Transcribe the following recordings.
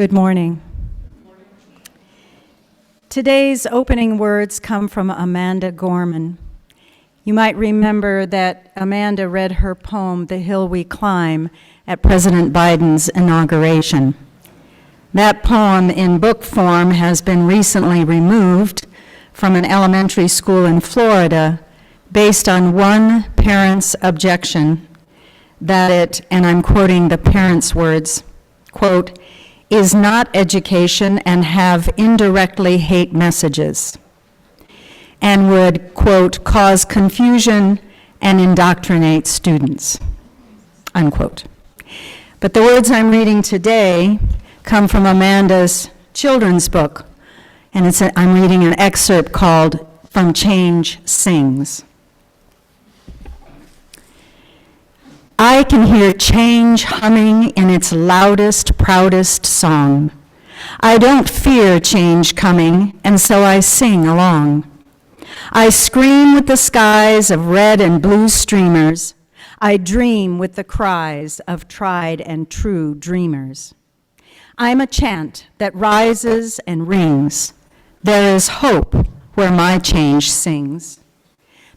Good morning. Today's opening words come from Amanda Gorman. You might remember that Amanda read her poem, The Hill We Climb, at President Biden's inauguration. That poem in book form has been recently removed from an elementary school in Florida based on one parent's objection that it, and I'm quoting the parent's words, quote, is not education and have indirectly hate messages, and would, quote, cause confusion and indoctrinate students, unquote. But the words I'm reading today come from Amanda's children's book, and I'm reading an excerpt called From Change Sings. I can hear change humming in its loudest, proudest song. I don't fear change coming, and so I sing along. I scream with the skies of red and blue streamers. I dream with the cries of tried and true dreamers. I'm a chant that rises and rings. There is hope where my change sings.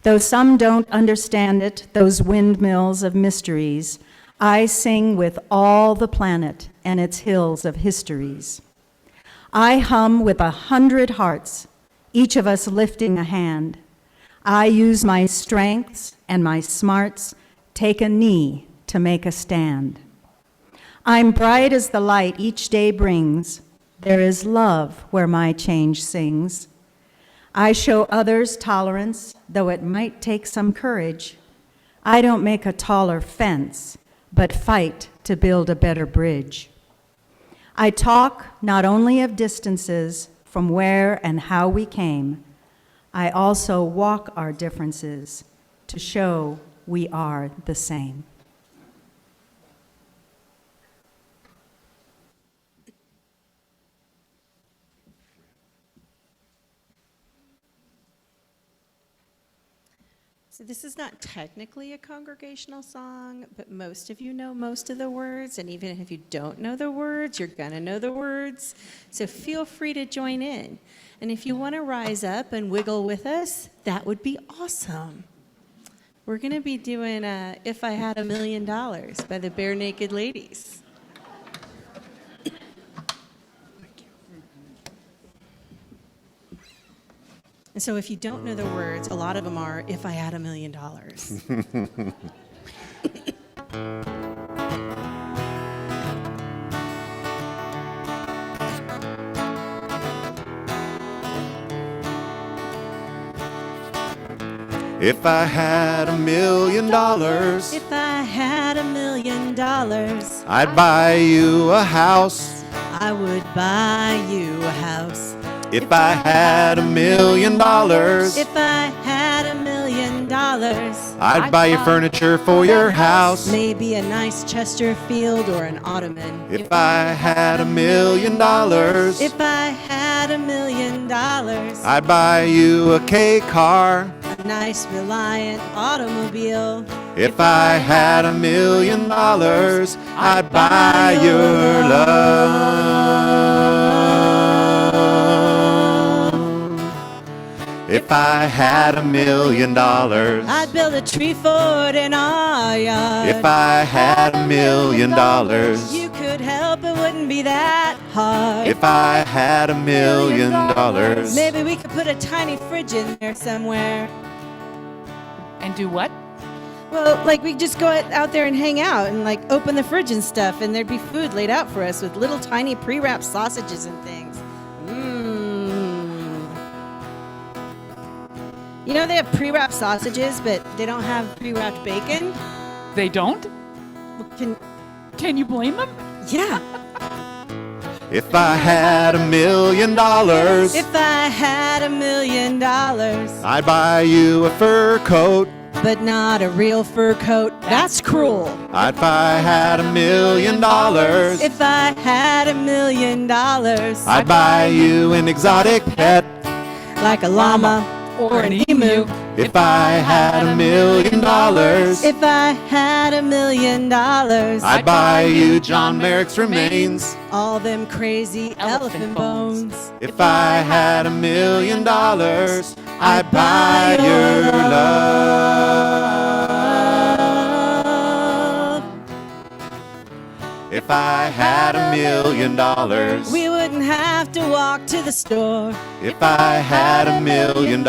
Though some don't understand it, those windmills of mysteries, I sing with all the planet and its hills of histories. I hum with 100 hearts, each of us lifting a hand. I use my strengths and my smarts, take a knee to make a stand. I'm bright as the light each day brings. There is love where my change sings. I show others tolerance, though it might take some courage. I don't make a taller fence, but fight to build a better bridge. I talk not only of distances from where and how we came, I also walk our differences to show we are the same. So this is not technically a congregational song, but most of you know most of the words, and even if you don't know the words, you're gonna know the words. So feel free to join in. And if you wanna rise up and wiggle with us, that would be awesome. We're gonna be doing If I Had $1 Million by the Bare Naked Ladies. And so if you don't know the words, a lot of them are, if I had $1 million. If I had $1 million, If I had $1 million, I'd buy you a house. I would buy you a house. If I had $1 million, If I had $1 million, I'd buy you furniture for your house. Maybe a nice Chesterfield or an ottoman. If I had $1 million, If I had $1 million, I'd buy you a K car. a nice Reliant automobile. If I had $1 million, I'd buy your love. If I had $1 million, I'd build a tree fort in our yard. if I had $1 million, You could help, it wouldn't be that hard. if I had $1 million, Maybe we could put a tiny fridge in there somewhere. And do what? Well, like we just go out there and hang out and like open the fridge and stuff, and there'd be food laid out for us with little tiny pre-wrapped sausages and things. You know they have pre-wrapped sausages, but they don't have pre-wrapped bacon? They don't? Well, Can you blame them? yeah. if I had $1 million, If I had $1 million, I'd buy you a fur coat. but not a real fur coat, that's cruel. If I had $1 million, If I had $1 million, I'd buy you an exotic pet. like a llama or an emu. If I had $1 million, If I had $1 million, I'd buy you John Merrick's remains. all them crazy elephant bones. If I had $1 million, I'd buy your love. If I had $1 million, We wouldn't have to walk to the store. if I had $1 million,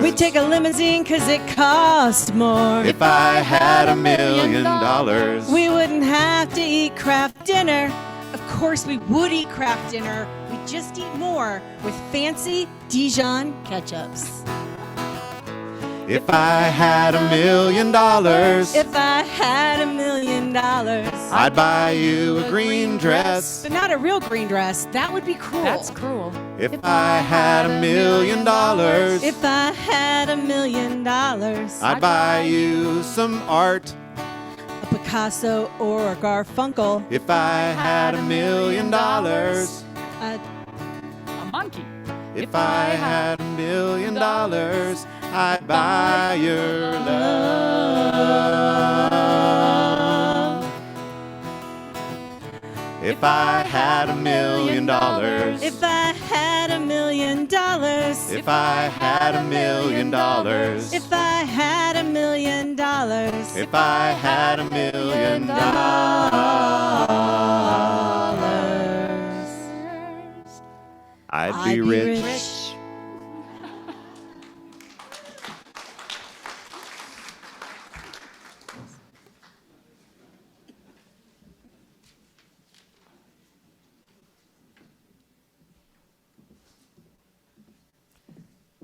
We'd take a limousine 'cause it cost more. if I had $1 million, We wouldn't have to eat Kraft dinner. Of course we would eat Kraft dinner. We'd just eat more with fancy Dijon ketchups. if I had $1 million, If I had $1 million, I'd buy you a green dress. but not a real green dress. That would be cruel. That's cruel. If I had $1 million, If I had $1 million, I'd buy you some art. a Picasso or a Garfunkel, If I had $1 million, a A monkey. if I had $1 million, I'd buy your love. If I had $1 million, if I had $1 million, if I had $1 million, if I had $1 million, if I had $1 million, I'd be rich.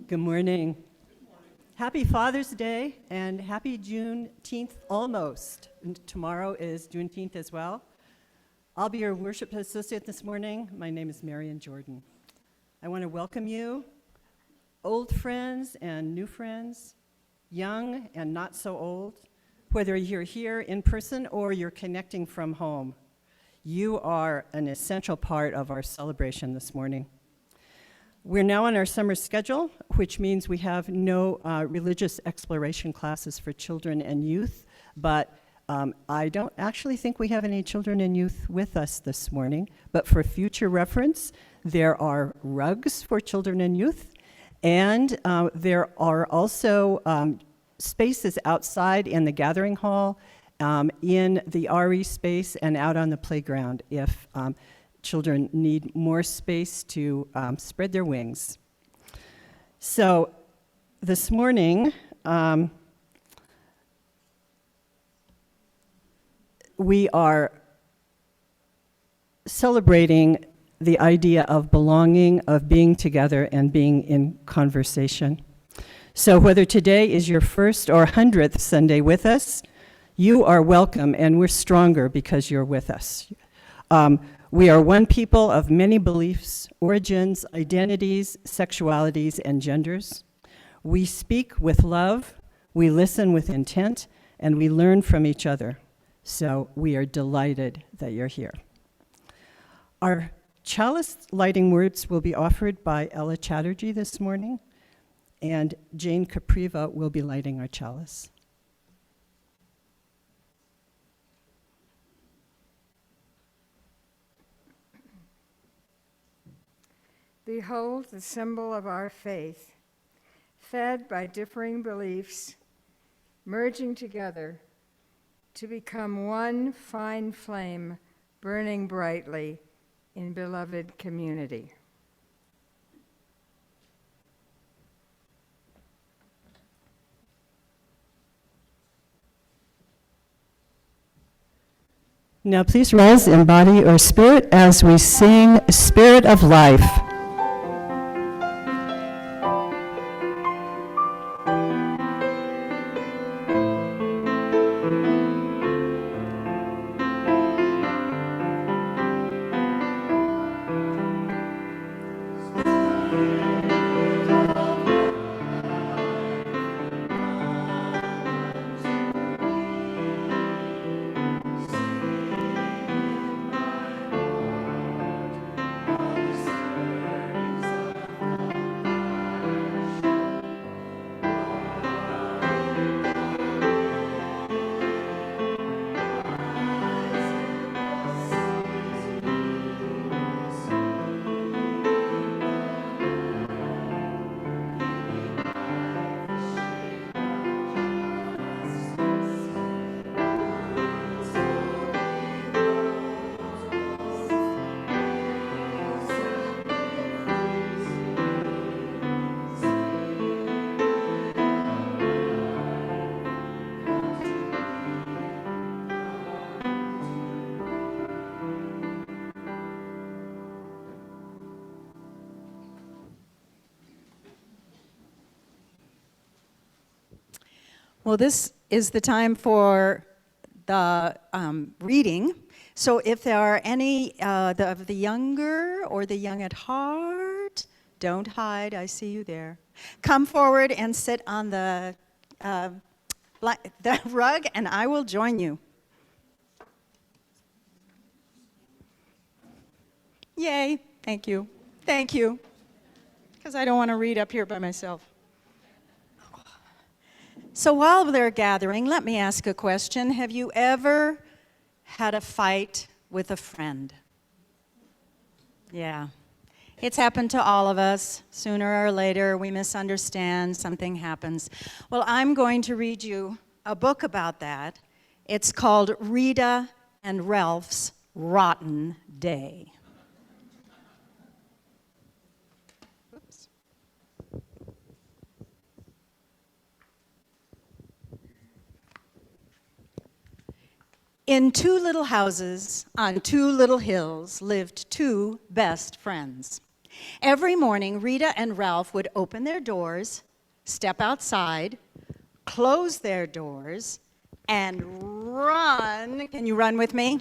Good morning. Happy Father's Day and happy Juneteenth almost. And tomorrow is Juneteenth as well. I'll be your worship associate this morning. My name is Marion Jordan. I want to welcome you, old friends and new friends, young and not so old, whether you're here in person or you're connecting from home. You are an essential part of our celebration this morning. We're now on our summer schedule, which means we have no religious exploration classes for children and youth, but I don't actually think we have any children and youth with us this morning, but for future reference, there are rugs for children and youth, and there are also spaces outside in the gathering hall, in the RE space, and out on the playground if children need more space to spread their wings. So this morning, we are celebrating the idea of belonging, of being together, and being in conversation. So whether today is your first or 100th Sunday with us, you are welcome, and we're stronger because you're with us. We are one people of many beliefs, origins, identities, sexualities, and genders. We speak with love, we listen with intent, and we learn from each other. So we are delighted that you're here. Our chalice lighting words will be offered by Ella Chatterjee this morning, and Jane Capriva will be lighting our chalice. Behold the symbol of our faith, fed by differing beliefs, merging together to become one fine flame burning brightly in beloved community. Now please rise in body or spirit as we sing Spirit of Life. Well, this is the time for the reading. So if there are any of the younger or the young at heart, don't hide, I see you there. Come forward and sit on the rug, and I will join you. Yay, thank you. Thank you. Because I don't want to read up here by myself. So while they're gathering, let me ask a question. Have you ever had a fight with a friend? Yeah. It's happened to all of us. Sooner or later, we misunderstand, something happens. Well, I'm going to read you a book about that. It's called Rita and Ralph's Rotten Day. Oops. In two little houses on two little hills lived two best friends. Every morning, Rita and Ralph would open their doors, step outside, close their doors, and run. Can you run with me?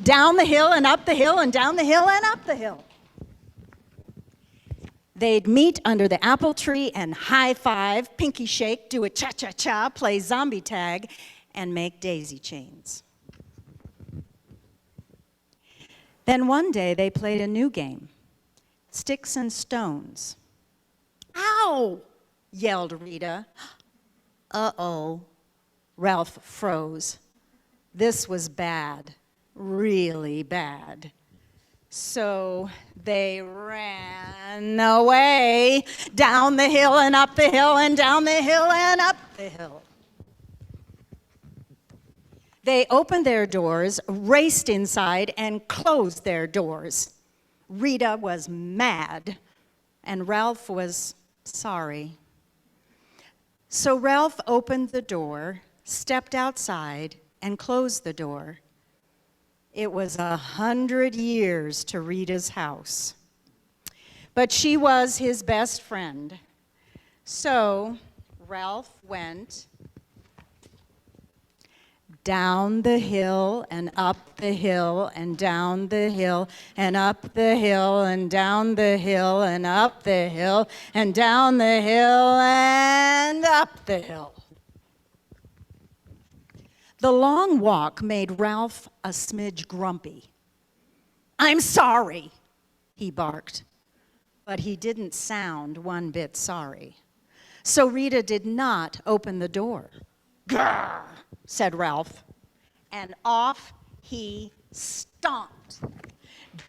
Down the hill and up the hill and down the hill and up the hill. They'd meet under the apple tree and high five, pinky shake, do a cha-cha-cha, play zombie tag, and make daisy chains. Then one day they played a new game, sticks and stones. Ow! Yelled Rita. Uh-oh. Ralph froze. This was bad, really bad. So they ran away down the hill and up the hill and down the hill and up the hill. They opened their doors, raced inside, and closed their doors. Rita was mad, and Ralph was sorry. So Ralph opened the door, stepped outside, and closed the door. It was 100 years to Rita's house. But she was his best friend. So Ralph went down the hill and up the hill and down the hill and up the hill and down the hill and up the hill and down the hill and up the hill. The long walk made Ralph a smidge grumpy. "I'm sorry," he barked, but he didn't sound one bit sorry. So Rita did not open the door. "Grrr," said Ralph, and off he stomped.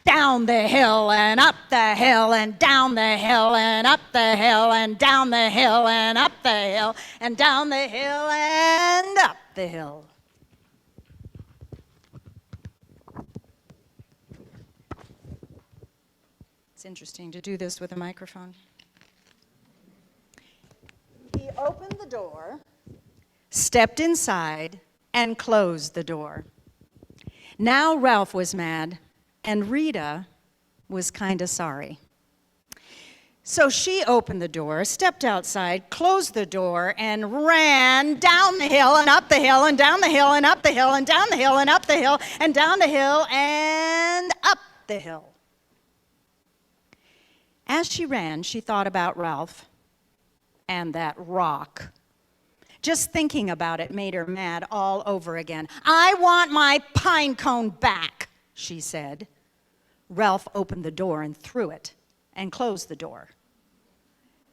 Down the hill and up the hill and down the hill and up the hill and down the hill and up the hill and down the hill and up the hill. It's interesting to do this with a microphone. He opened the door, stepped inside, and closed the door. Now Ralph was mad, and Rita was kind of sorry. So she opened the door, stepped outside, closed the door, and ran down the hill and up the hill and down the hill and up the hill and down the hill and up the hill and down the hill and up the hill. As she ran, she thought about Ralph and that rock. Just thinking about it made her mad all over again. "I want my pine cone back," she said. Ralph opened the door and threw it and closed the door.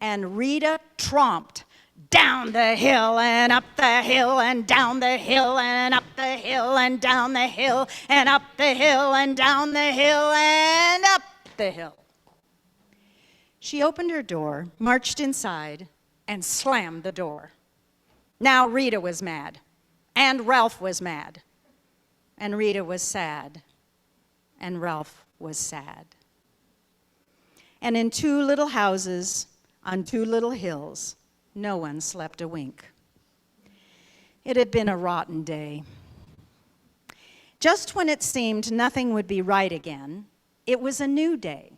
And Rita tromped down the hill and up the hill and down the hill and up the hill and down the hill and up the hill and down the hill and up the hill. She opened her door, marched inside, and slammed the door. Now Rita was mad, and Ralph was mad, and Rita was sad, and Ralph was sad. And in two little houses on two little hills, no one slept a wink. It had been a rotten day. Just when it seemed nothing would be right again, it was a new day.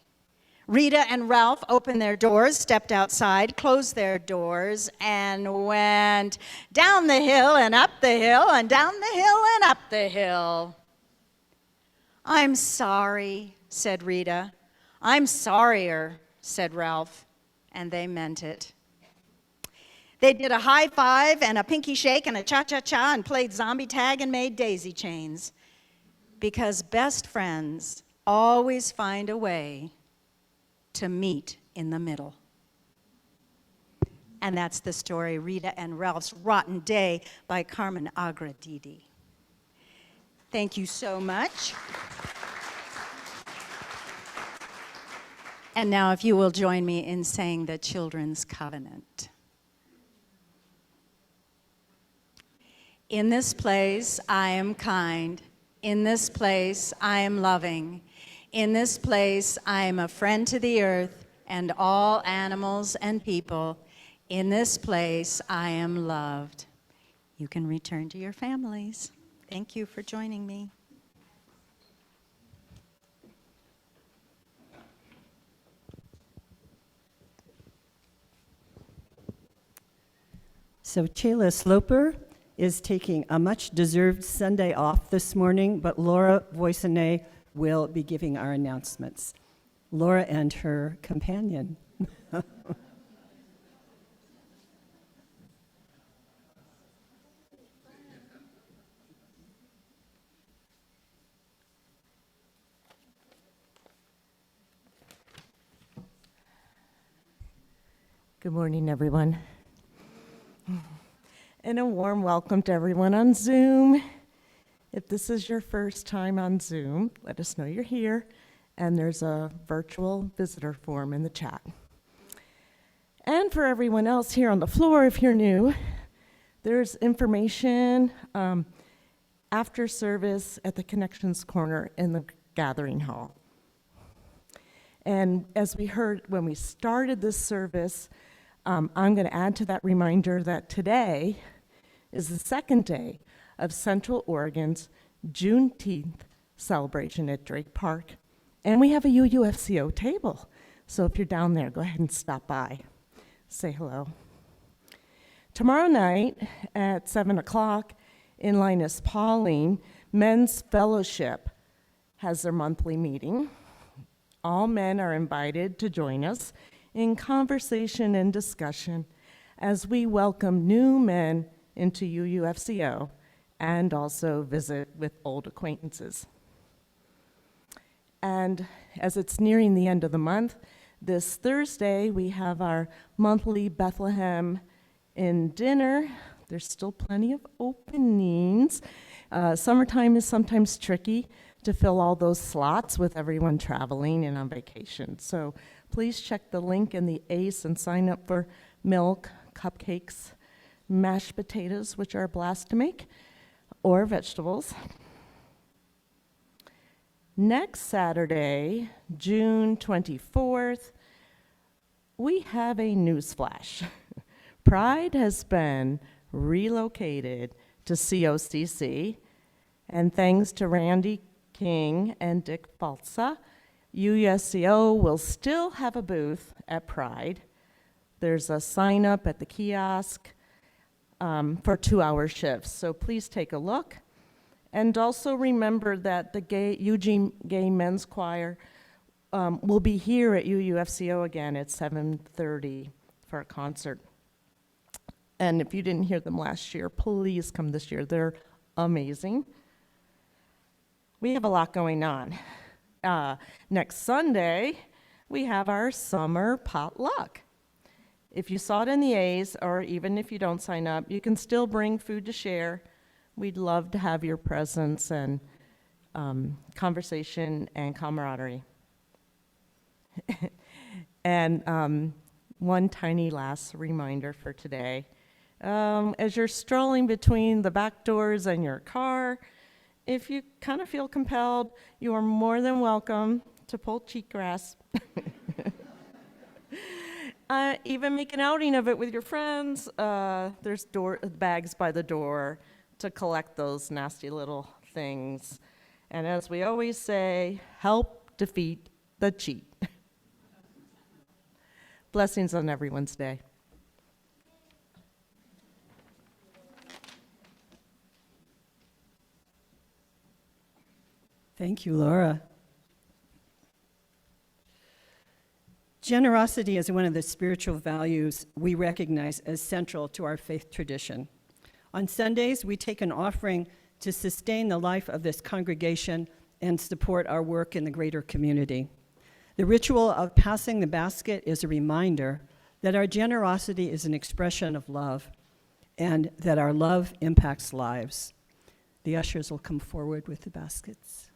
Rita and Ralph opened their doors, stepped outside, closed their doors, and went down the hill and up the hill and down the hill and up the hill. "I'm sorry," said Rita. "I'm sorrier," said Ralph, and they meant it. They did a high five and a pinky shake and a cha-cha-cha and played zombie tag and made daisy chains. Because best friends always find a way to meet in the middle. And that's the story, Rita and Ralph's Rotten Day by Carmen Agradidi. Thank you so much. And now if you will join me in saying the Children's Covenant. In this place I am kind. In this place I am loving. In this place I am a friend to the earth and all animals and people. In this place I am loved. You can return to your families. Thank you for joining me. So Chayla Sloper is taking a much-deserved Sunday off this morning, but Laura Voisinay will be giving our announcements. Laura and her companion. Good morning, everyone. And a warm welcome to everyone on Zoom. If this is your first time on Zoom, let us know you're here, and there's a virtual visitor form in the chat. And for everyone else here on the floor, if you're new, there's information after service at the Connections Corner in the Gathering Hall. And as we heard when we started this service, I'm going to add to that reminder that today is the second day of Central Oregon's Juneteenth celebration at Drake Park. And we have a UUFCO table. So if you're down there, go ahead and stop by. Say hello. Tomorrow night at 7 o'clock in Linus Pauling, Men's Fellowship has their monthly meeting. All men are invited to join us in conversation and discussion as we welcome new men into UUFCO and also visit with old acquaintances. And as it's nearing the end of the month, this Thursday we have our monthly Bethlehem in dinner. There's still plenty of openings. Summertime is sometimes tricky to fill all those slots with everyone traveling and on vacation. So please check the link in the ACE and sign up for milk, cupcakes, mashed potatoes, which are a blast to make, or vegetables. Next Saturday, June 24th, we have a news flash. Pride has been relocated to COCC, and thanks to Randy King and Dick Balsa, UUSCO will still have a booth at Pride. There's a sign up at the kiosk for 2-hour shifts, so please take a look. And also remember that the Eugene Gay Men's Choir will be here at UUFCO again at 7:30 for a concert. And if you didn't hear them last year, please come this year. They're amazing. We have a lot going on. Next Sunday, we have our summer potluck. If you saw it in the A's, or even if you don't sign up, you can still bring food to share. We'd love to have your presence and conversation and camaraderie. And one tiny last reminder for today. As you're strolling between the back doors and your car, if you kind of feel compelled, you are more than welcome to pull cheatgrass. Even make an outing of it with your friends. There's bags by the door to collect those nasty little things. And as we always say, help defeat the cheat. Blessings on everyone's day. Thank you, Laura. Generosity is one of the spiritual values we recognize as central to our faith tradition. On Sundays, we take an offering to sustain the life of this congregation and support our work in the greater community. The ritual of passing the basket is a reminder that our generosity is an expression of love and that our love impacts lives. The ushers will come forward with the baskets.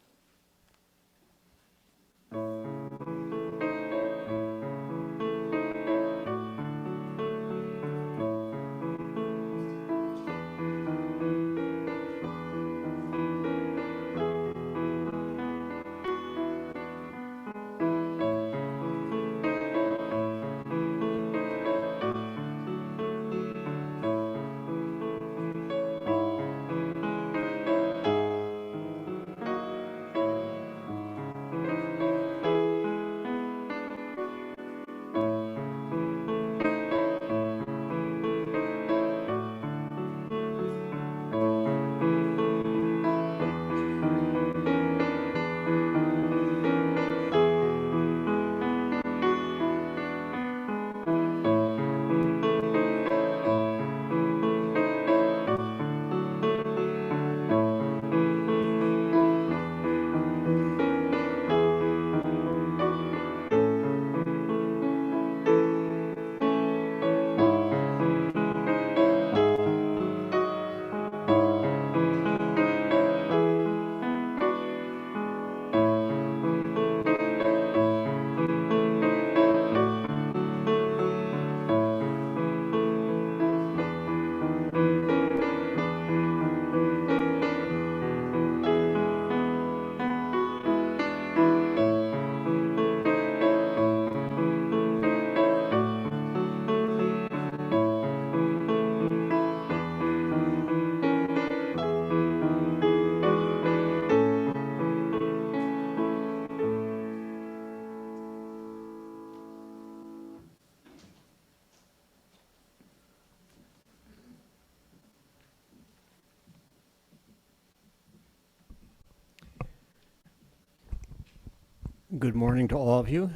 Good morning to all of you.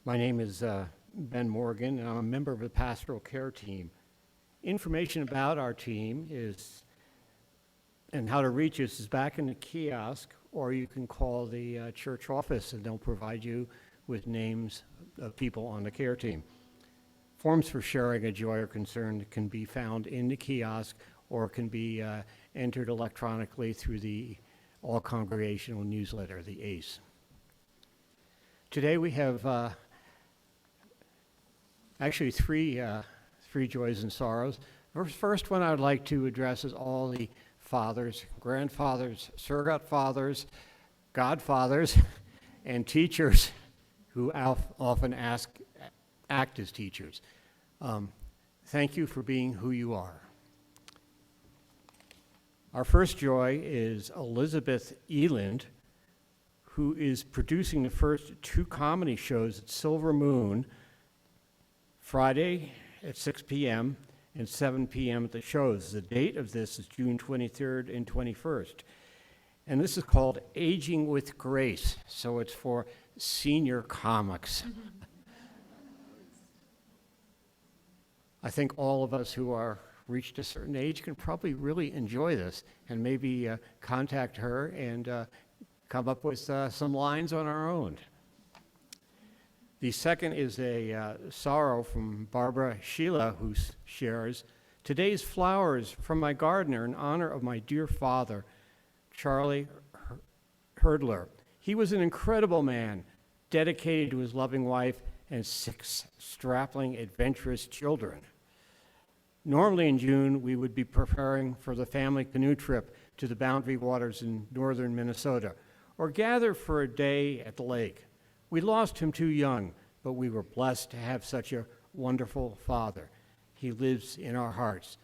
My name is Ben Morgan, and I'm a member of the pastoral care team. Information about our team and how to reach us is back in the kiosk, or you can call the church office and they'll provide you with names of people on the care team. Forms for sharing a joy or concern can be found in the kiosk or can be entered electronically through the all-congregational newsletter, the ACE. Today we have actually three joys and sorrows. The first one I would like to address is all the fathers, grandfathers, surrogate fathers, godfathers, and teachers who often act as teachers. Thank you for being who you are. Our first joy is Elizabeth Eland, who is producing the first 2 comedy shows at Silver Moon, Friday at 6 p.m. and 7 p.m. at the shows. The date of this is June 23rd and 21st. And this is called Aging with Grace, so it's for senior comics. I think all of us who are reached a certain age can probably really enjoy this and maybe contact her and come up with some lines on our own. The second is a sorrow from Barbara Sheila, who shares, "Today's flowers from my gardener in honor of my dear father, Charlie Herdler. He was an incredible man, dedicated to his loving wife and 6 strapping, adventurous children. Normally in June, we would be preparing for the family canoe trip to the Boundary Waters in northern Minnesota, or gather for a day at the lake. We lost him too young, but we were blessed to have such a wonderful father. He lives in our hearts.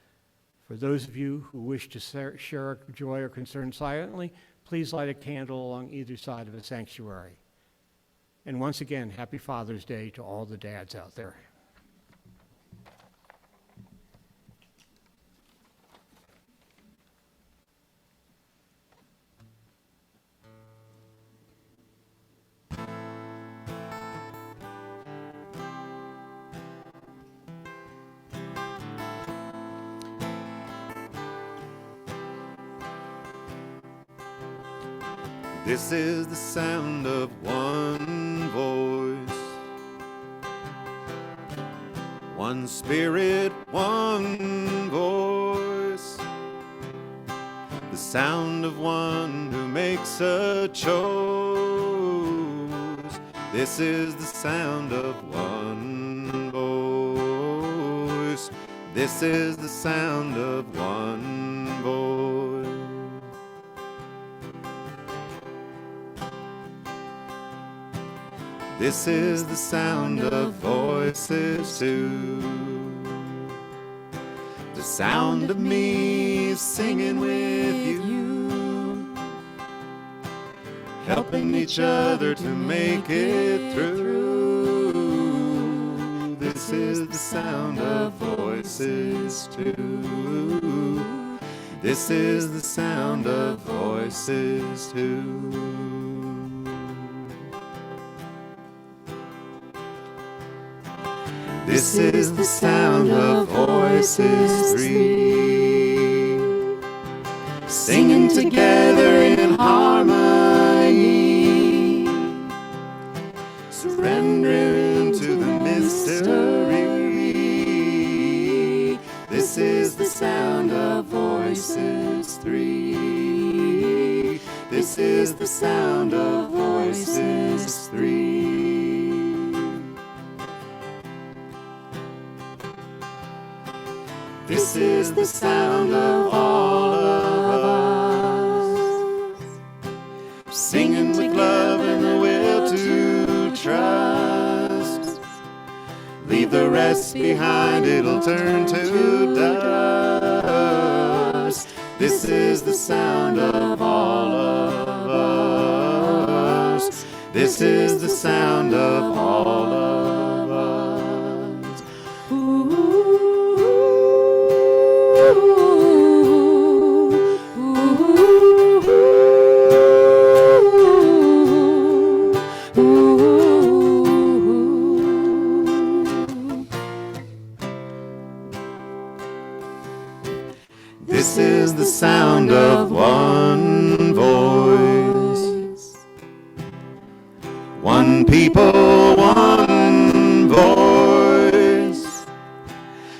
For those of you who wish to share a joy or concern silently, please light a candle along either side of the sanctuary." And once again, happy Father's Day to all the dads out there. This is the sound of one voice, one spirit, one voice, the sound of one who makes a choice. This is the sound of one voice. This is the sound of one voice. This is the sound of voices too. The sound of me singing with you, helping each other to make it through. This is the sound of voices too. This is the sound of voices too. This is the sound of voices three, singing together in harmony, surrendering to the mystery. This is the sound of voices three. This is the sound of voices three. This is the sound of all of us, singing with love and the will to trust. Leave the rest behind, it'll turn to dust. This is the sound of all of us. This is the sound of all of us. This is the sound of one voice, one people, one voice,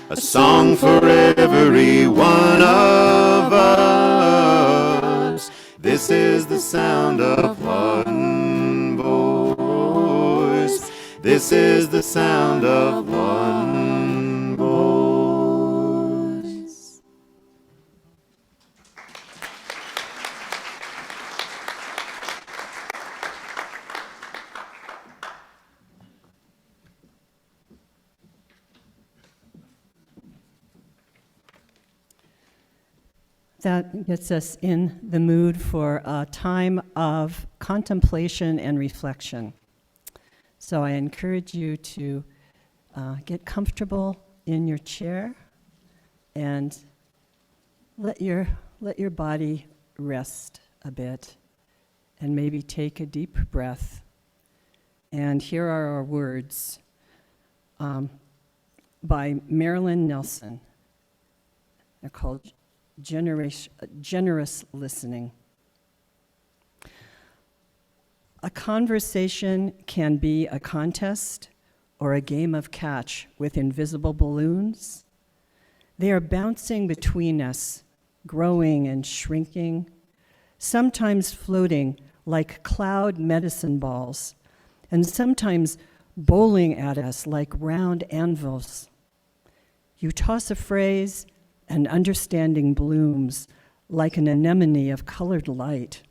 a song for every one of us. This is the sound of one voice. This is the sound of one voice. That gets us in the mood for a time of contemplation and reflection. So I encourage you to get comfortable in your chair and let your body rest a bit, and maybe take a deep breath. And here are our words by Marilyn Nelson. They're called generous listening. A conversation can be a contest or a game of catch with invisible balloons. They are bouncing between us, growing and shrinking, sometimes floating like cloud medicine balls, and sometimes bowling at us like round anvils. You toss a phrase, and understanding blooms like an anemone of colored light.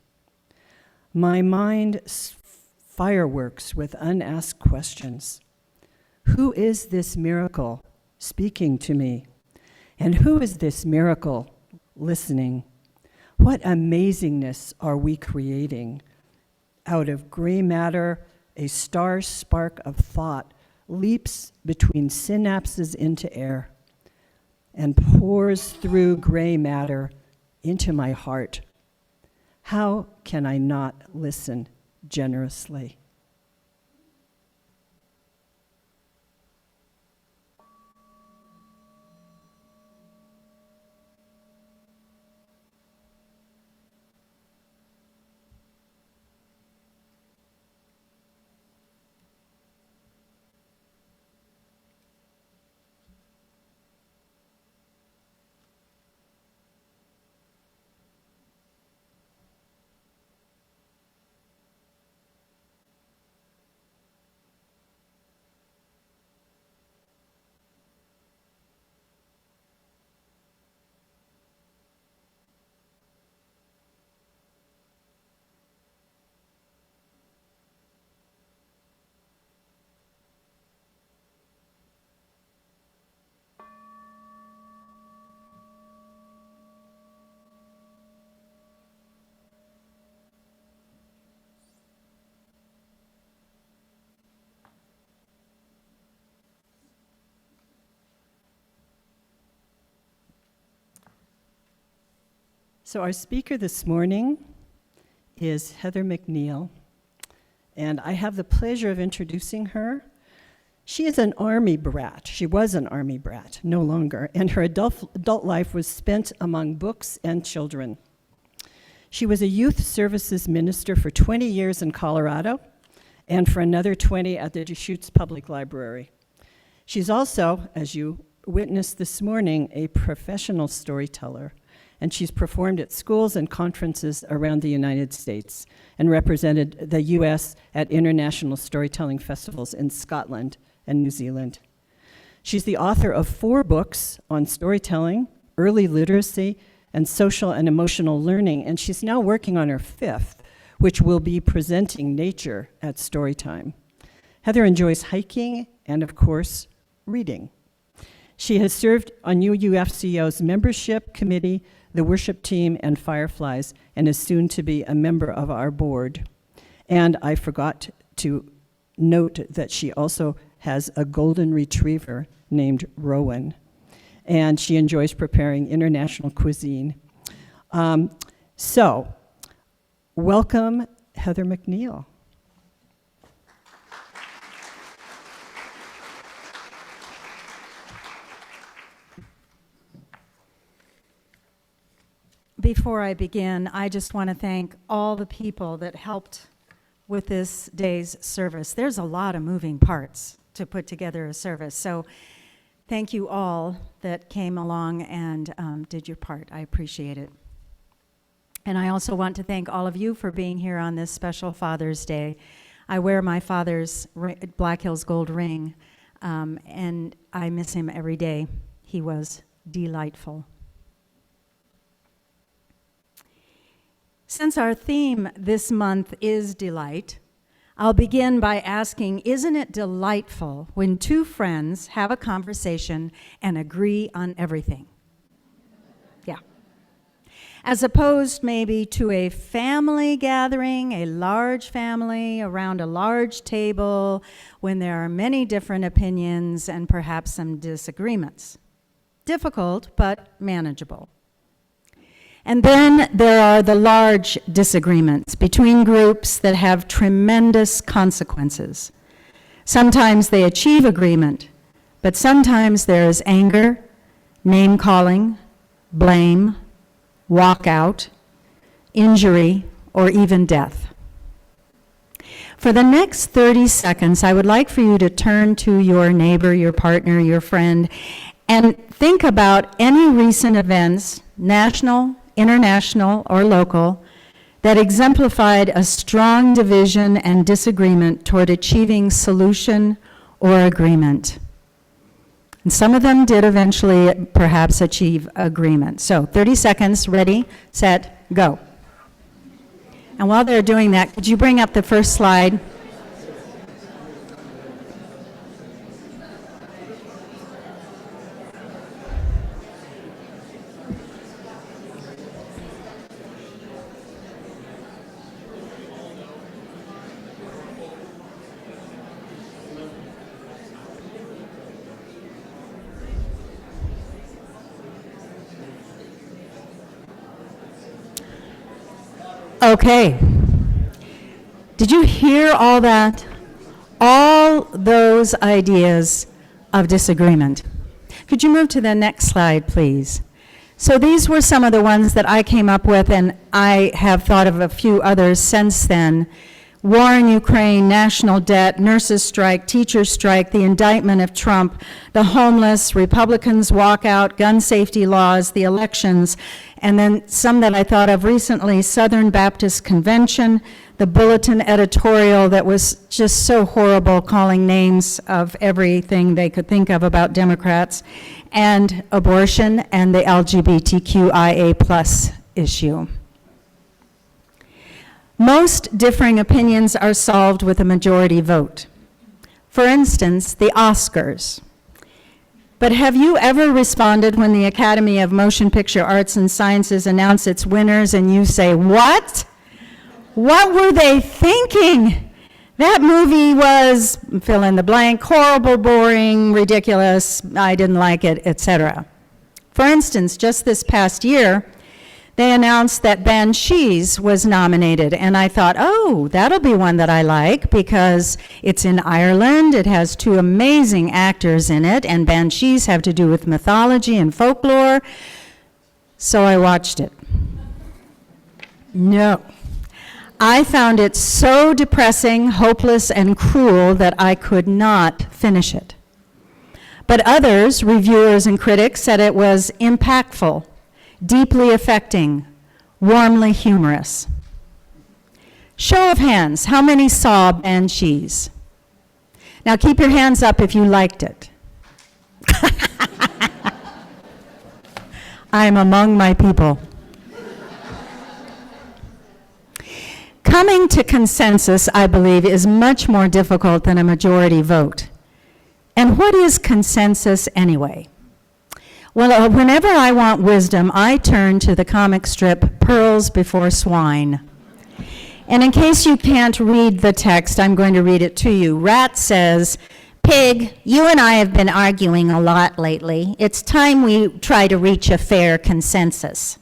My mind fireworks with unasked questions. Who is this miracle speaking to me? And who is this miracle listening? What amazingness are we creating out of gray matter a star spark of thought leaps between synapses into air and pours through gray matter into my heart. How can I not listen generously? So our speaker this morning is Heather McNeil, and I have the pleasure of introducing her. She is an Army brat. She was an Army brat, no longer, and her adult life was spent among books and children. She was a youth services minister for 20 years in Colorado and for another 20 at the Deschutes Public Library. She's also, as you witnessed this morning, a professional storyteller, and she's performed at schools and conferences around the United States and represented the U.S. at international storytelling festivals in Scotland and New Zealand. She's the author of 4 books on storytelling, early literacy, and social and emotional learning, and she's now working on her 5th, which will be presenting nature at Storytime. Heather enjoys hiking and, of course, reading. She has served on UUFCO's membership committee, the worship team, and Fireflies, and is soon to be a member of our board. And I forgot to note that she also has a golden retriever named Rowan, and she enjoys preparing international cuisine. So, welcome, Heather McNeil. Before I begin, I just want to thank all the people that helped with this day's service. There's a lot of moving parts to put together a service, so thank you all that came along and did your part. I appreciate it. And I also want to thank all of you for being here on this special Father's Day. I wear my father's Black Hills gold ring, and I miss him every day. He was delightful. Since our theme this month is delight, I'll begin by asking, isn't it delightful when 2 friends have a conversation and agree on everything? Yeah. As opposed maybe to a family gathering, a large family around a large table when there are many different opinions and perhaps some disagreements. Difficult, but manageable. And then there are the large disagreements between groups that have tremendous consequences. Sometimes they achieve agreement, but sometimes there is anger, name-calling, blame, walkout, injury, or even death. For the next 30 seconds, I would like for you to turn to your neighbor, your partner, your friend, and think about any recent events, national, international, or local, that exemplified a strong division and disagreement toward achieving solution or agreement. And some of them did eventually perhaps achieve agreement. So 30 seconds, ready, set, go. And while they're doing that, could you bring up the first slide? Okay. Did you hear all that? All those ideas of disagreement. Could you move to the next slide, please? So these were some of the ones that I came up with, and I have thought of a few others since then. War in Ukraine, national debt, nurses strike, teachers strike, the indictment of Trump, the homeless, Republicans walkout, gun safety laws, the elections, and then some that I thought of recently, Southern Baptist Convention, the Bulletin editorial that was just so horrible, calling names of everything they could think of about Democrats, and abortion and the LGBTQIA+ issue. Most differing opinions are solved with a majority vote. For instance, the Oscars. But have you ever responded when the Academy of Motion Picture Arts and Sciences announced its winners and you say, "What? What were they thinking? That movie was," fill in the blank, "horrible, boring, ridiculous, I didn't like it," etc. For instance, just this past year, they announced that Banshees was nominated, and I thought, oh, that'll be one that I like because it's in Ireland, it has two amazing actors in it, and Banshees have to do with mythology and folklore, so I watched it. No. I found it so depressing, hopeless, and cruel that I could not finish it. But others, reviewers and critics, said it was impactful, deeply affecting, warmly humorous. Show of hands, how many saw Banshees? Now keep your hands up if you liked it. I'm among my people. Coming to consensus, I believe, is much more difficult than a majority vote. And what is consensus anyway? Well, whenever I want wisdom, I turn to the comic strip Pearls Before Swine. And in case you can't read the text, I'm going to read it to you. Rat says, "Pig, you and I have been arguing a lot lately. It's time we try to reach a fair consensus."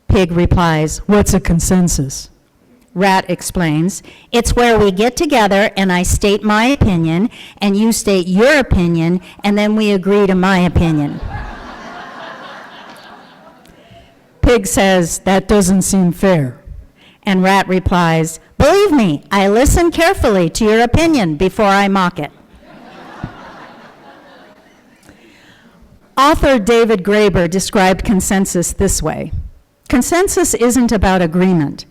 Pig replies, "What's a consensus?" Rat explains, "It's where we get together and I state my opinion and you state your opinion and then we agree to my opinion." Pig says, "That doesn't seem fair." And Rat replies, "Believe me, I listen carefully to your opinion before I mock it." Author David Graeber described consensus this way: consensus isn't about agreement.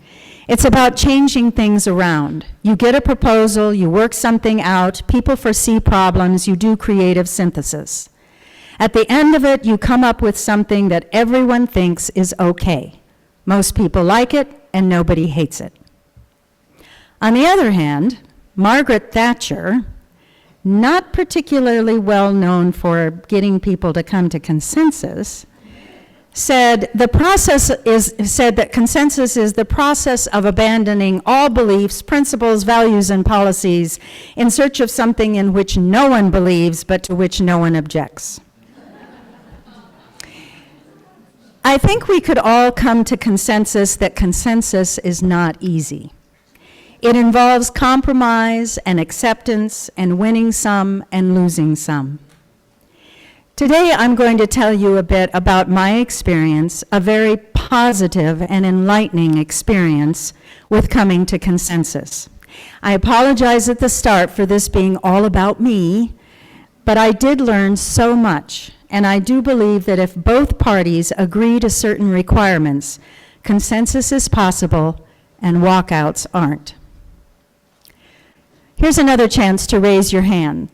It's about changing things around. You get a proposal, you work something out, people foresee problems, you do creative synthesis. At the end of it, you come up with something that everyone thinks is okay. Most people like it, and nobody hates it. On the other hand, Margaret Thatcher, not particularly well known for getting people to come to consensus, said that consensus is the process of abandoning all beliefs, principles, values, and policies in search of something in which no one believes but to which no one objects. I think we could all come to consensus that consensus is not easy. It involves compromise and acceptance and winning some and losing some. Today, I'm going to tell you a bit about my experience, a very positive and enlightening experience with coming to consensus. I apologize at the start for this being all about me, but I did learn so much, and I do believe that if both parties agree to certain requirements, consensus is possible and walkouts aren't. Here's another chance to raise your hand.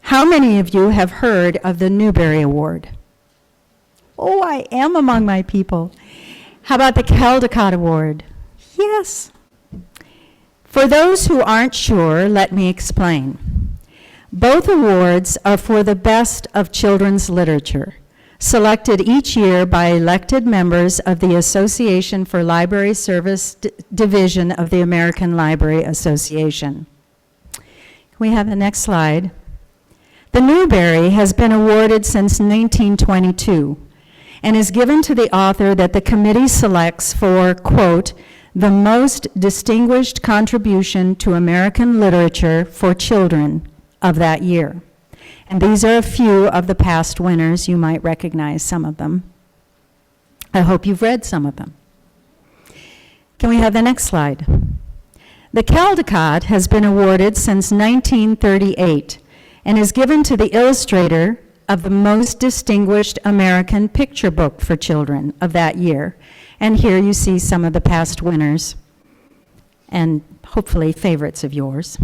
How many of you have heard of the Newbery Award? Oh, I am among my people. How about the Caldecott Award? Yes. For those who aren't sure, let me explain. Both awards are for the best of children's literature, selected each year by elected members of the Association for Library Service Division of the American Library Association. Can we have the next slide? The Newbery has been awarded since 1922 and is given to the author that the committee selects for, quote, the most distinguished contribution to American literature for children of that year. And these are a few of the past winners. You might recognize some of them. I hope you've read some of them. Can we have the next slide? The Caldecott has been awarded since 1938 and is given to the illustrator of the most distinguished American picture book for children of that year. And here you see some of the past winners and hopefully favorites of yours.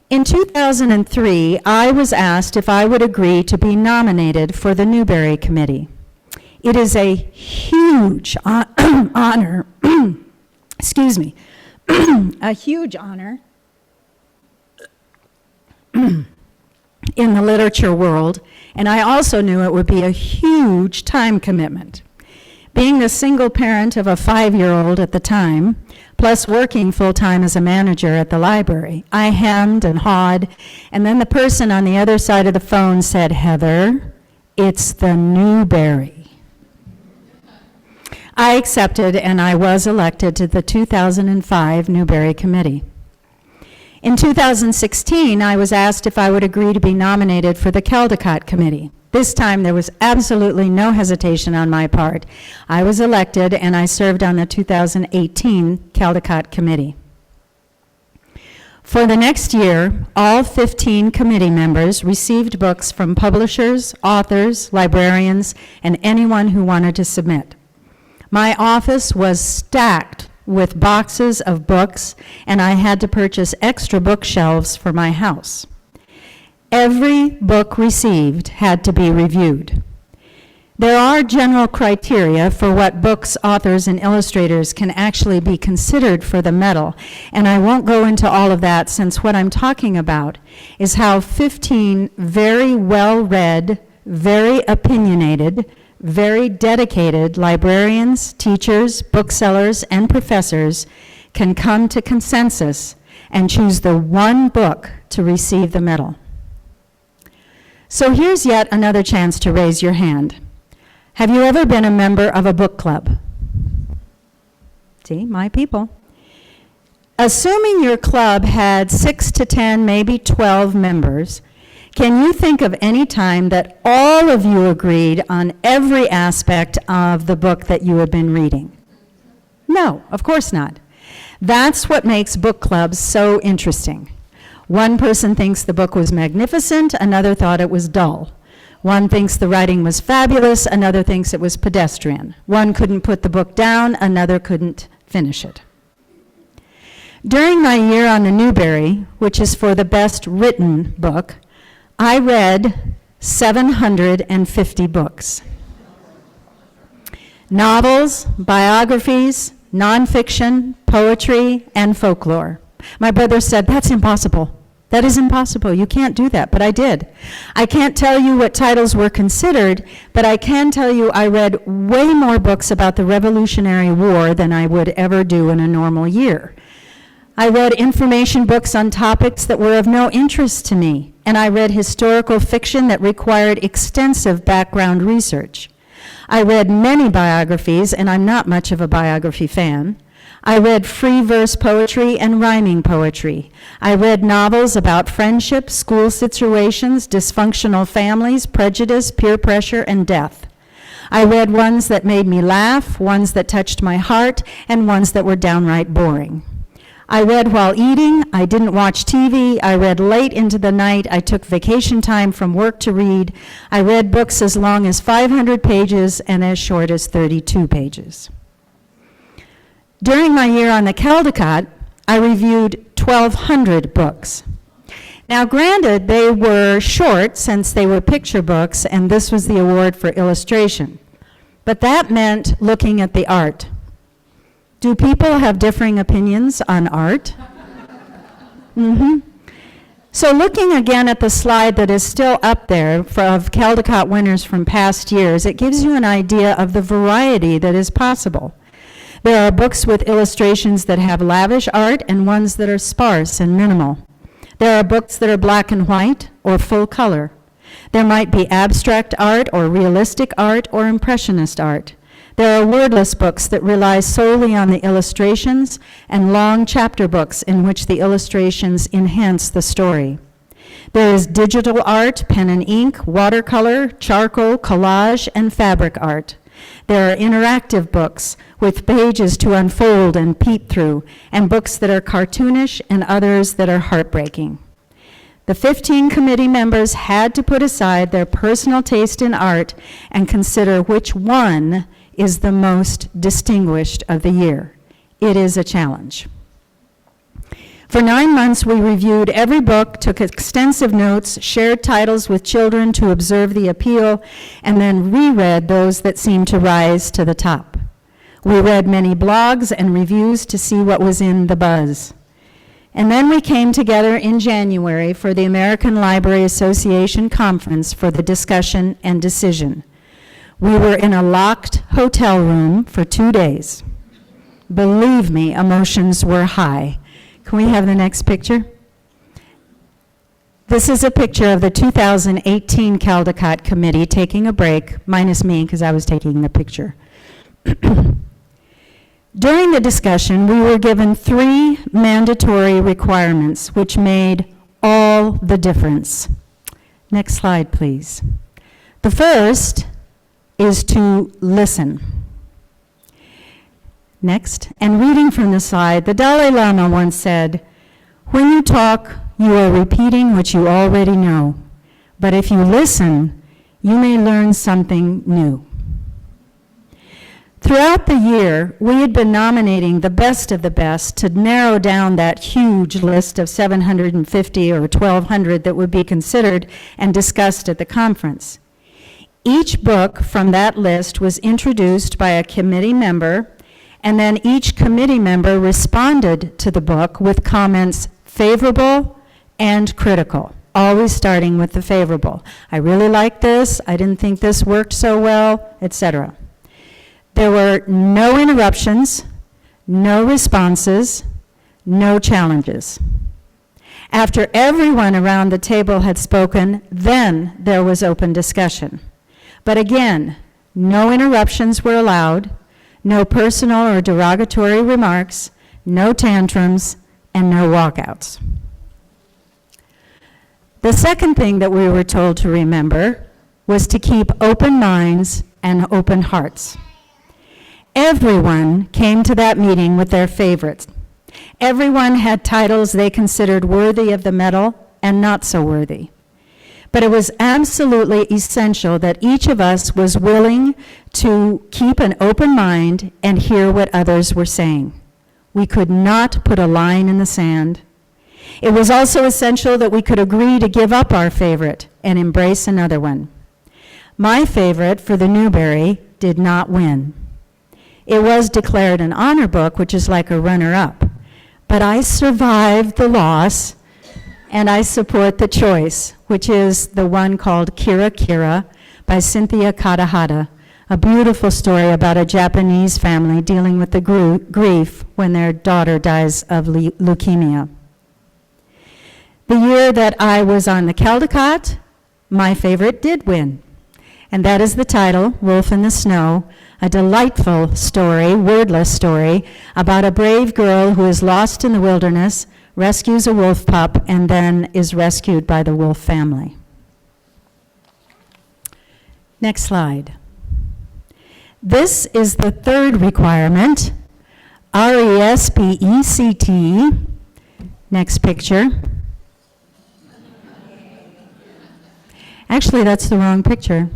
In 2003, I was asked if I would agree to be nominated for the Newbery Committee. It is a huge honor, excuse me, a huge honor in the literature world, and I also knew it would be a huge time commitment. Being the single parent of a 5-year-old at the time, plus working full-time as a manager at the library, I hemmed and hawed, and then the person on the other side of the phone said, "Heather, it's the Newbery." I accepted, and I was elected to the 2005 Newbery Committee. In 2016, I was asked if I would agree to be nominated for the Caldecott Committee. This time, there was absolutely no hesitation on my part. I was elected, and I served on the 2018 Caldecott Committee. For the next year, all 15 committee members received books from publishers, authors, librarians, and anyone who wanted to submit. My office was stacked with boxes of books, and I had to purchase extra bookshelves for my house. Every book received had to be reviewed. There are general criteria for what books, authors, and illustrators can actually be considered for the medal, and I won't go into all of that since what I'm talking about is how 15 very well-read, very opinionated, very dedicated librarians, teachers, booksellers, and professors can come to consensus and choose the one book to receive the medal. So here's yet another chance to raise your hand. Have you ever been a member of a book club? See, my people. Assuming your club had 6 to 10, maybe 12 members, can you think of any time that all of you agreed on every aspect of the book that you had been reading? No, of course not. That's what makes book clubs so interesting. One person thinks the book was magnificent, another thought it was dull. One thinks the writing was fabulous, another thinks it was pedestrian. One couldn't put the book down, another couldn't finish it. During my year on the Newbery, which is for the best written book, I read 750 books. Novels, biographies, nonfiction, poetry, and folklore. My brother said, "That's impossible. That is impossible. You can't do that," but I did. I can't tell you what titles were considered, but I can tell you I read way more books about the Revolutionary War than I would ever do in a normal year. I read information books on topics that were of no interest to me, and I read historical fiction that required extensive background research. I read many biographies, and I'm not much of a biography fan. I read free verse poetry and rhyming poetry. I read novels about friendship, school situations, dysfunctional families, prejudice, peer pressure, and death. I read ones that made me laugh, ones that touched my heart, and ones that were downright boring. I read while eating, I didn't watch TV, I read late into the night, I took vacation time from work to read. I read books as long as 500 pages and as short as 32 pages. During my year on the Caldecott, I reviewed 1,200 books. Now granted, they were short since they were picture books, and this was the award for illustration. But that meant looking at the art. Do people have differing opinions on art? So looking again at the slide that is still up there of Caldecott winners from past years, it gives you an idea of the variety that is possible. There are books with illustrations that have lavish art and ones that are sparse and minimal. There are books that are black and white or full color. There might be abstract art or realistic art or impressionist art. There are wordless books that rely solely on the illustrations and long chapter books in which the illustrations enhance the story. There is digital art, pen and ink, watercolor, charcoal, collage, and fabric art. There are interactive books with pages to unfold and peep through, and books that are cartoonish and others that are heartbreaking. The 15 committee members had to put aside their personal taste in art and consider which one is the most distinguished of the year. It is a challenge. For 9 months, we reviewed every book, took extensive notes, shared titles with children to observe the appeal, and then reread those that seemed to rise to the top. We read many blogs and reviews to see what was in the buzz. And then we came together in January for the American Library Association Conference for the discussion and decision. We were in a locked hotel room for 2 days. Believe me, emotions were high. Can we have the next picture? This is a picture of the 2018 Caldecott Committee taking a break, minus me because I was taking the picture. During the discussion, we were given 3 mandatory requirements which made all the difference. Next slide, please. The first is to listen. Next, and reading from the slide, the Dalai Lama once said, "When you talk, you are repeating what you already know. But if you listen, you may learn something new." Throughout the year, we had been nominating the best of the best to narrow down that huge list of 750 or 1,200 that would be considered and discussed at the conference. Each book from that list was introduced by a committee member, and then each committee member responded to the book with comments favorable and critical, always starting with the favorable. I really like this, I didn't think this worked so well, etc. There were no interruptions, no responses, no challenges. After everyone around the table had spoken, then there was open discussion. But again, no interruptions were allowed, no personal or derogatory remarks, no tantrums, and no walkouts. The second thing that we were told to remember was to keep open minds and open hearts. Everyone came to that meeting with their favorites. Everyone had titles they considered worthy of the medal and not so worthy. But it was absolutely essential that each of us was willing to keep an open mind and hear what others were saying. We could not put a line in the sand. It was also essential that we could agree to give up our favorite and embrace another one. My favorite for the Newbery did not win. It was declared an honor book, which is like a runner-up. But I survived the loss, and I support the choice, which is the one called Kira Kira by Cynthia Kadahata, a beautiful story about a Japanese family dealing with the grief when their daughter dies of leukemia. The year that I was on the Caldecott, my favorite did win. And that is the title, Wolf in the Snow, a delightful story, wordless story, about a brave girl who is lost in the wilderness, rescues a wolf pup, and then is rescued by the wolf family. Next slide. This is the third requirement, RESPECT. Next picture. Actually, that's the wrong picture.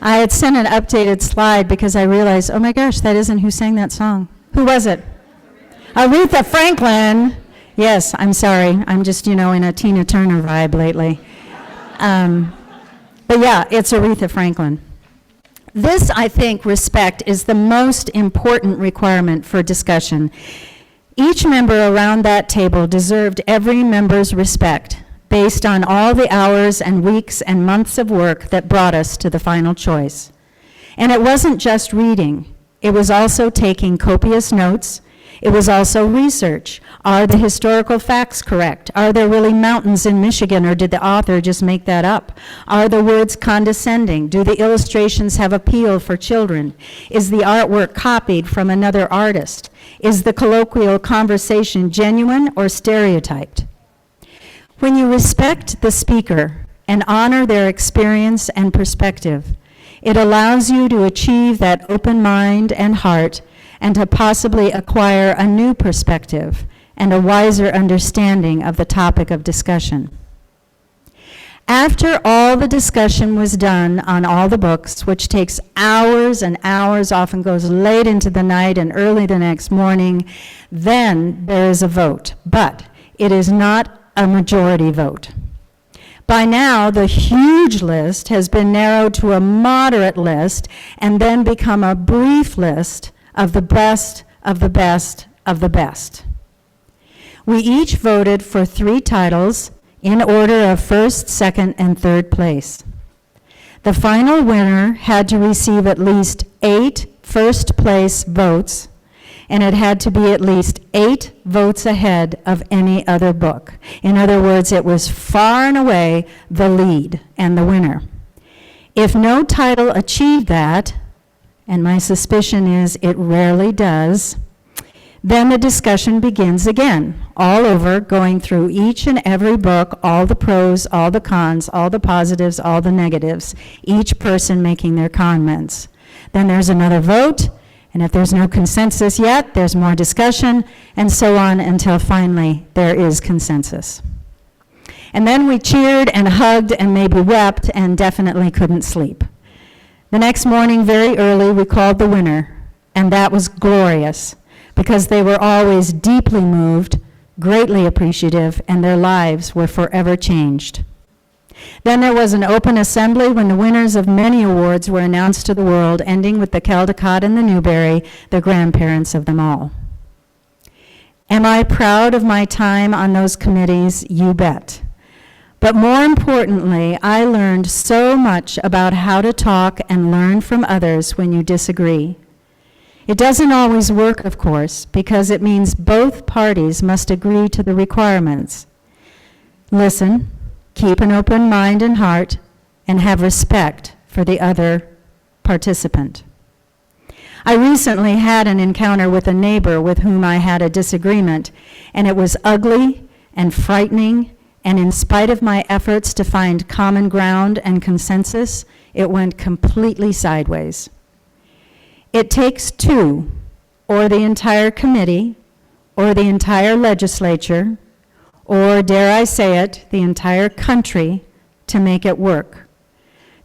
I had sent an updated slide because I realized, oh my gosh, that isn't who sang that song. Who was it? Aretha Franklin. Yes, I'm sorry. I'm just, in a Tina Turner vibe lately. But yeah, it's Aretha Franklin. This, I think, respect is the most important requirement for discussion. Each member around that table deserved every member's respect based on all the hours and weeks and months of work that brought us to the final choice. And it wasn't just reading. It was also taking copious notes, It was also research. Are the historical facts correct? Are there really mountains in Michigan, or did the author just make that up? Are the words condescending? Do the illustrations have appeal for children? Is the artwork copied from another artist? Is the colloquial conversation genuine or stereotyped? When you respect the speaker and honor their experience and perspective, it allows you to achieve that open mind and heart and to possibly acquire a new perspective and a wiser understanding of the topic of discussion. After all the discussion was done on all the books, which takes hours and hours, often goes late into the night and early the next morning, then there is a vote. But it is not a majority vote. By now, the huge list has been narrowed to a moderate list and then become a brief list of the best of the best of the best. We each voted for 3 titles in order of first, second, and third place. The final winner had to receive at least 8 first place votes, and it had to be at least 8 votes ahead of any other book. In other words, it was far and away the lead and the winner. If no title achieved that, and my suspicion is it rarely does, then the discussion begins again, all over, going through each and every book, all the pros, all the cons, all the positives, all the negatives, each person making their comments. Then there's another vote, and if there's no consensus yet, there's more discussion, and so on until finally there is consensus. And then we cheered and hugged and maybe wept and definitely couldn't sleep. The next morning, very early, we called the winner, and that was glorious, because they were always deeply moved, greatly appreciative, and their lives were forever changed. Then there was an open assembly when the winners of many awards were announced to the world, ending with the Caldecott and the Newbery, the grandparents of them all. Am I proud of my time on those committees? You bet. But more importantly, I learned so much about how to talk and learn from others when you disagree. It doesn't always work, of course, because it means both parties must agree to the requirements. Listen, keep an open mind and heart, and have respect for the other participant. I recently had an encounter with a neighbor with whom I had a disagreement, and it was ugly and frightening, and in spite of my efforts to find common ground and consensus, it went completely sideways. It takes 2, or the entire committee, or the entire legislature, or, dare I say it, the entire country, to make it work,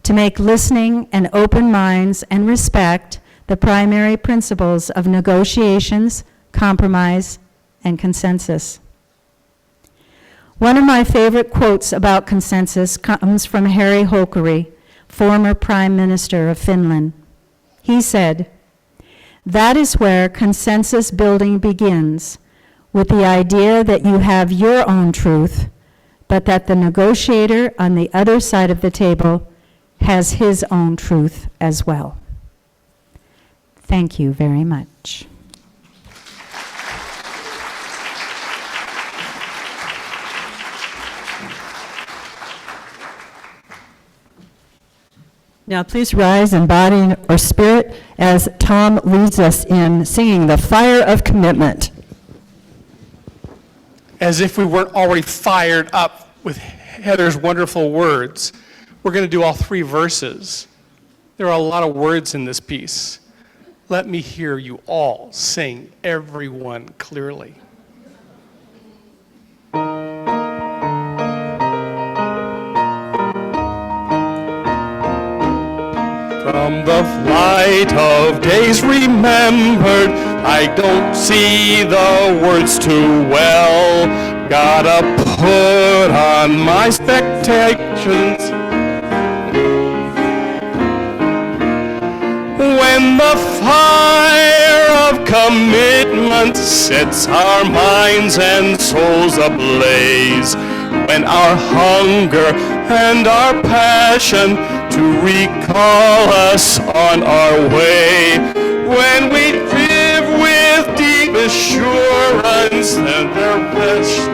to make listening and open minds and respect the primary principles of negotiations, compromise, and consensus. One of my favorite quotes about consensus comes from Harry Holkeri, former Prime Minister of Finland. He said, "That is where consensus building begins, with the idea that you have your own truth, but that the negotiator on the other side of the table has his own truth as well." Thank you very much. Now please rise in body or spirit as Tom leads us in singing The Fire of Commitment. As if we weren't already fired up with Heather's wonderful words, we're going to do all 3 verses. There are a lot of words in this piece. Let me hear you all sing, everyone clearly. From the flight of days remembered, I don't see the words too well. Gotta put on my expectations. When the fire of commitment sets our minds and souls ablaze, when our hunger and our passion to recall us on our way, when we live with deep assurance that their best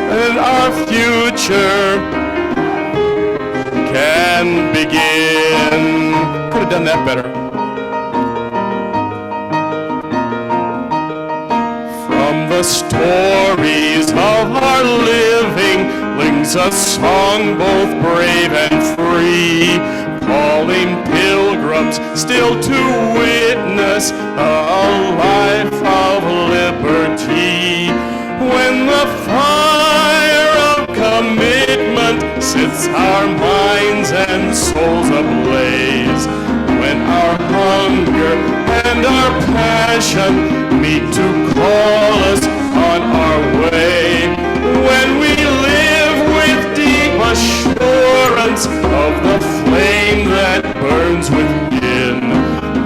and our future can begin. Could have done that better. From the stories of our living rings a song both brave and free, calling pilgrims still to witness a life of liberty. When the fire of commitment sets our minds and souls ablaze, when our hunger and our passion meet to call us on our way, when we live with deep assurance of the flame that burns within,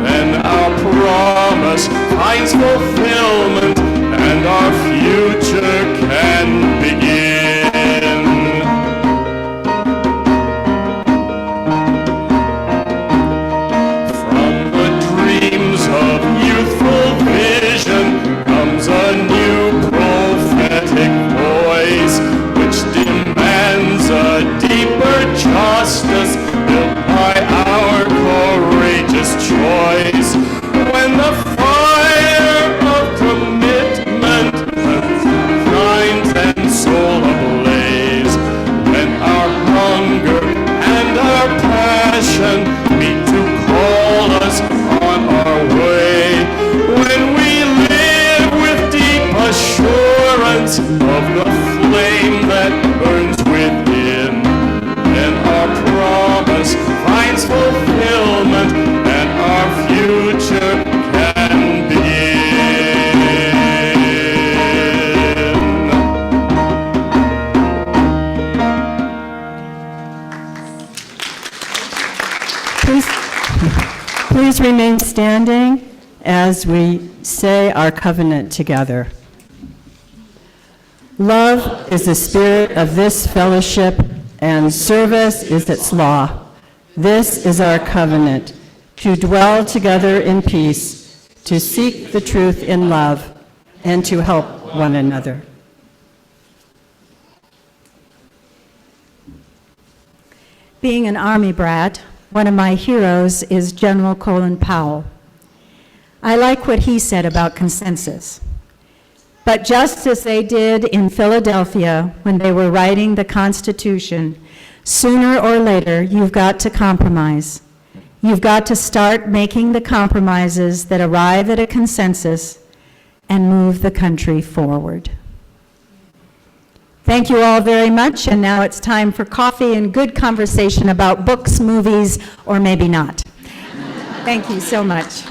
then our promise finds fulfillment and our future can begin. From the dreams of youthful vision comes a new prophetic voice, which demands a deeper justice built by our courageous choice. When the fire of commitment minds and soul ablaze, when our hunger and our passion meet to call us on our way, when we live with deep assurance of the flame that burns within, then our promise finds fulfillment and our future can begin. Please remain standing as we say our covenant together. Love is the spirit of this fellowship, and service is its law. This is our covenant, to dwell together in peace, to seek the truth in love, and to help one another. Being an Army brat, one of my heroes is General Colin Powell. I like what he said about consensus. But just as they did in Philadelphia when they were writing the Constitution, sooner or later you've got to compromise. You've got to start making the compromises that arrive at a consensus and move the country forward. Thank you all very much, and now it's time for coffee and good conversation about books, movies, or maybe not. Thank you so much.